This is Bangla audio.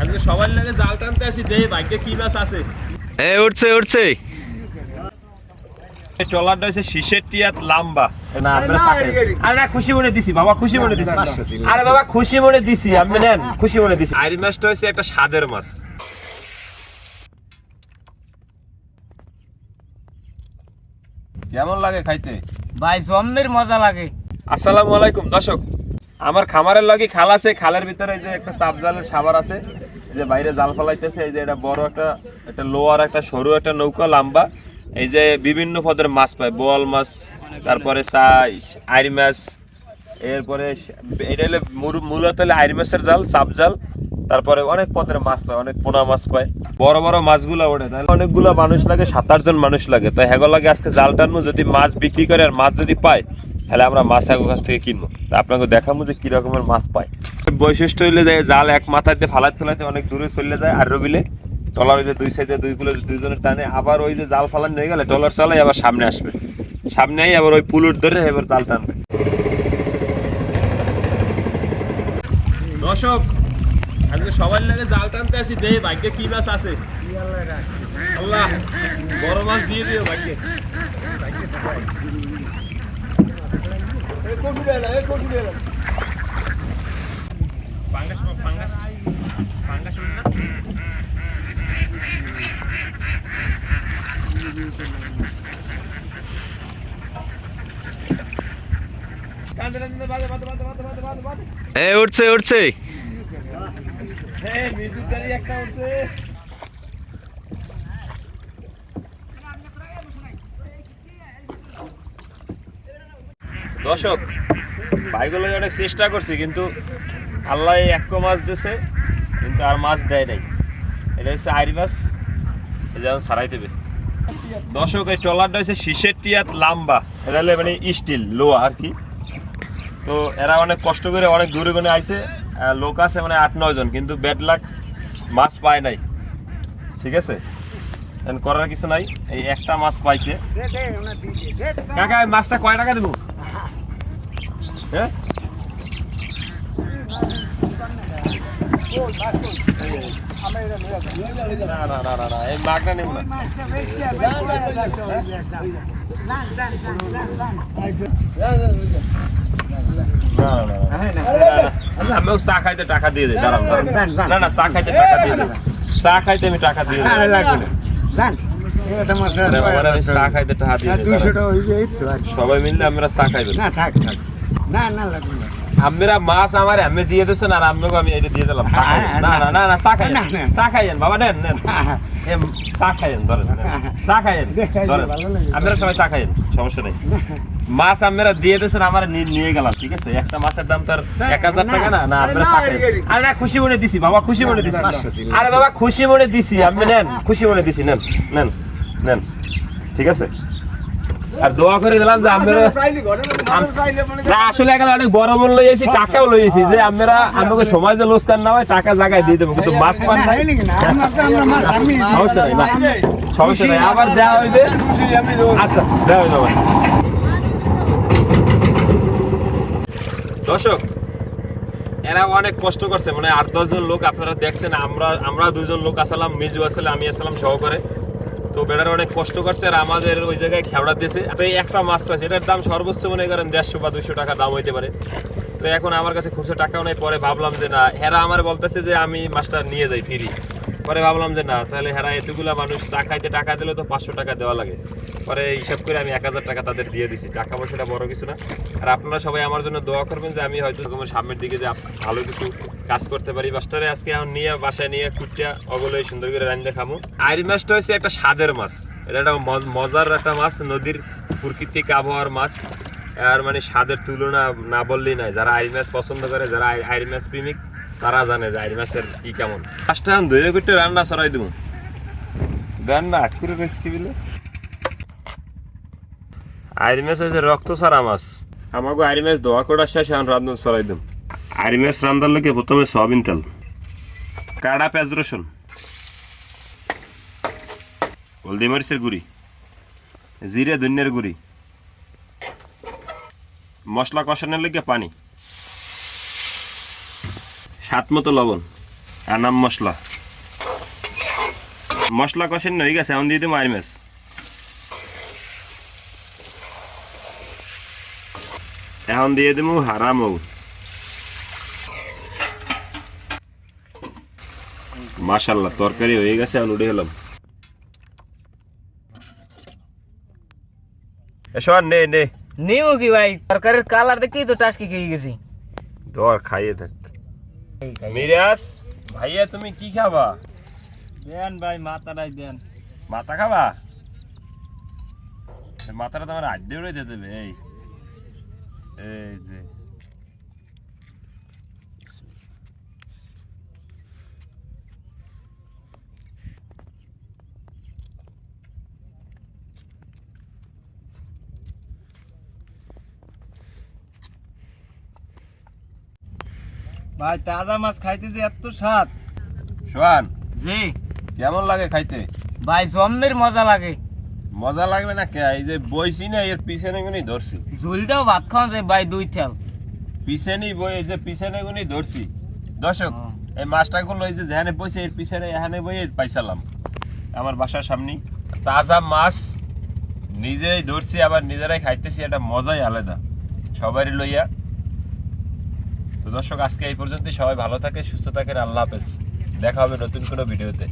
আজকে সবার লাগে জাল টানতে আসি, দে ভাগ্যে কি মাছ আছে। উঠছে উঠছে। ট্রলারটা হচ্ছে শীষের টিয়াত লম্বা। না আপনারা আরে না, খুশি মনে দিছি বাবা, খুশি মনে দিছি। আরে বাবা খুশি মনে দিছি, আপনি নেন, খুশি মনে দিছি। আইরি মাছটা হচ্ছে একটা স্বাদের মাছ। কেমন লাগে খাইতে ভাই? জম্মের মজা লাগে। আসসালামু আলাইকুম দর্শক, আমার খামারের লাগি খাল আছে, খালের ভিতরে এই যে একটা চাপ জালের সাবার আছে, এই যে বাইরে জাল ফলাইতেছে। এই যে এটা বড় একটা লোয়ার একটা সরু একটা নৌকা লম্বা। এই যে বিভিন্ন পদের মাছ পায়, বোয়াল মাছ, তারপরে আইরি মাছ, এরপরে এটা হলো মূলত হলো আইরি মাছের জাল, চাপ জাল। তারপরে অনেক পদের মাছ পায়, অনেক পোনা মাছ পায়, বড় বড় মাছগুলো ওঠে। তাহলে অনেকগুলো মানুষ লাগে, 7-8 জন মানুষ লাগে। তাই হেগো লাগে আজকে জাল টানবো, যদি মাছ বিক্রি করে আর মাছ যদি পায় তাহলে আমরা মাছ হেগো কাছ থেকে কিনবো। তা আপনাকে দেখাবো যে কি রকমের মাছ পায়। বৈশিষ্ট্য হইলে যায় জাল এক মাথায় দিয়ে ফালাইতে অনেক দূরে চলে যায়। আর রবিলে টলার ওই যে দুই সাইডে দুইজনের টানে, আবার ওই যে জাল ফালান হয়ে গেলে টলার চালাই আবার সামনে আসবে, সামনে আবার ওই পুলুট ধরে এবার জাল টানবে। দর্শক আজকে সবার লাগে জাল টানতে আসি, দে ভাগ্যে কি মাছ আছে। আল্লাহ বড় মাছ দিয়ে দিও ভাগ্যে। পাঙ্গাস পাঙ্গাস পাঙ্গাস না উঠছে উঠছে। দর্শক ভাইগুলো অনেক চেষ্টা করছি, কিন্তু আল্লাহ এক মাছ দিয়েছে কিন্তু আর মাছ দেয় নাই। এটা হচ্ছে আইরি মাছ, যেমন ছাড়াই দেবে। দর্শক এই ট্রলারটা হচ্ছে শীষের টিয়াত লম্বা, এটা হলে মানে স্টিল লোহা আর কি। তো এরা অনেক কষ্ট করে অনেক দূরে করে আইছে, লোক আছে মানে 8-9 জন, কিন্তু ব্যাড লাক মাছ পায় নাই। ঠিক আছে, করার কিছু নাই, এই একটা মাছ পাইছে। কাকা এই মাছটা কয় টাকা দেবো? হ্যাঁ না এই মাছটা নেব না। আমি চা খাইতে টাকা দিয়ে দিই, না না চা খাইতে টাকা দিয়ে দিই, চা খাইতে আমি টাকা দিয়ে দিই, চা খাইতে টাকা দিয়ে দিই। সবাই মিললে আমরা চা খাইবেন। আমরা মাছ আমার আমি দিয়ে দিচ্ছেন আর আপনাকে আমি এটা দিয়ে দিলাম। না না না না চা খাই, চা খাইয়েন বাবা, নেন নেন চা খাইয়েন, ধরেন চা খাইয়েন, ধরেন আপনারা সবাই চা খাইয়েন, সমস্যা নেই। মাছ আপনারা দিয়ে দিচ্ছেন, আমার নিয়ে গেলাম। ঠিক আছে, একটা মাছের দাম তার 1000 টাকা না। না আপনারা চা খাইয়েন। আরে না খুশি মনে দিছি বাবা, খুশি মনে দিছি। আরে বাবা খুশি মনে দিছি, আপনি নেন, খুশি মনে দিছি, নেন নেন নেন। ঠিক আছে, আর দোয়া করে দিলাম যে আপনারা আসলে এখানে অনেক বড় মূল্য লইয়েছি, টাকাও লইয়েছি, যে আপনারা আমাকে সময় যে লোকসান না হয় টাকা জায়গায় দিয়ে দেবো, কিন্তু মাছ পান নাই। সমস্যা নাই, সমস্যা নাই, আবার দেওয়া হইবে। আচ্ছা দেওয়া হইবে। দর্শক এরা অনেক কষ্ট করছে, মানে 8-10 জন লোক আপনারা দেখছেন। আমরা 2 জন লোক আসলাম, মিজু আসলে আমি আসলাম সহকারে। তো বেড়ার অনেক কষ্ট করছে আর আমাদের ওই জায়গায় খেওড়া দিয়েছে। তো এই একটা মাছ পাইছে, এটার দাম সর্বোচ্চ মনে করেন 150 বা 200 টাকা দাম হইতে পারে। তো এখন আমার কাছে খুচরো টাকাও নেই। পরে ভাবলাম যে না, হেরা আমার বলতেছে যে আমি মাছটা নিয়ে যাই ফ্রি। পরে ভাবলাম যে না, তাহলে হেরা এতগুলা মানুষ চা খাইতে টাকা দিলে তো 500 টাকা দেওয়া লাগে। পরে হিসাব করে আমি 1000 টাকা তাদের দিয়ে দিছি। টাকা পয়সাটা বড় কিছু না। আর আপনারা সবাই আমার জন্য দোয়া করবেন যে আমি হয়তো সামনের দিকে যে ভালো কিছু কাজ করতে পারি। মাছটারে আজকে এখন নিয়ে বাসায় নিয়ে কুটিয়া অগলে সুন্দর করে রান্না খামু। আইরি মাছটা হচ্ছে একটা স্বাদের মাছ, এটা একটা মজার একটা মাছ, নদীর প্রাকৃতিক আবহাওয়ার মাছ। আর মানে স্বাদের তুলনা না বললেই নাই। যারা আইরি মাছ পছন্দ করে, যারা আইরি মাছ প্রেমিক, তারা জানে যে আইরি মাছের কি কেমন। মাছটা এখন ধুয়ে কুটে রান্না সরাই দেবো, দেন না করে রয়েছে কি বলে। আইরি মাছ হচ্ছে রক্ত ছাড়া মাছ। আমাকে আইরি মাছ ধোয়া করা শেষ, এখন রান্ধন সরাই দেব। আইরি মাছ রান্নার লোকে প্রথমে সয়াবিন তেল, কাড়া পেঁয়াজ রসুন, হলদি মরিচের গুঁড়ি, জিরে ধনিয়ার গুঁড়ি, মশলা কষানোর লেগে পানি, স্বাদ মতো লবণ, আনাম মশলা মশলা কষেন হয়ে গেছে, এখন দিয়ে দেবো মাছ মাছ। এখন দিয়ে দেবো হারামও। মাশাআল্লাহ তরকারি হয়ে গেছে, এখন উঠে গেলাম। এসো আর নে নে নিমু কি ভাই, তরকারির কালার দেখেই তো টাসকি খেয়ে গেছি। ধর খাইয়ে থাক। মিরাজ ভাইয়া তুমি কি খাবা? দেন ভাই মাথাটাই দেন। মাথা খাবা? মাথাটা তোমার আড্ডে উড়ে দিয়ে দেবে। এই এই যে ভাই তাজা মাছ খাইতে যে এত স্বাদ। সোহান জি কেমন লাগে খাইতে? ভাই জম্মের মজা লাগে। মজা লাগবে না কে? এই যে বইছি না, এর পিছনে গুনি ধরছি। ঝুলটাও ভাত খাওয়া যায় ভাই, 2 থেল। পিছনেই বই, এই যে পিছনে গুনি ধরছি। দর্শক এই মাছটা গুলো এই যে যেখানে বইছে এর পিছনে এখানে বই পাইছিলাম আমার বাসার সামনে। তাজা মাছ নিজেই ধরছি, আবার নিজেরাই খাইতেছি, এটা মজাই আলাদা সবারই লইয়া। তো দর্শক আজকে এই পর্যন্তই। সবাই ভালো থাকে, সুস্থ থাকেন। আল্লাহ হাফেজ। দেখা হবে নতুন কোনো ভিডিওতে।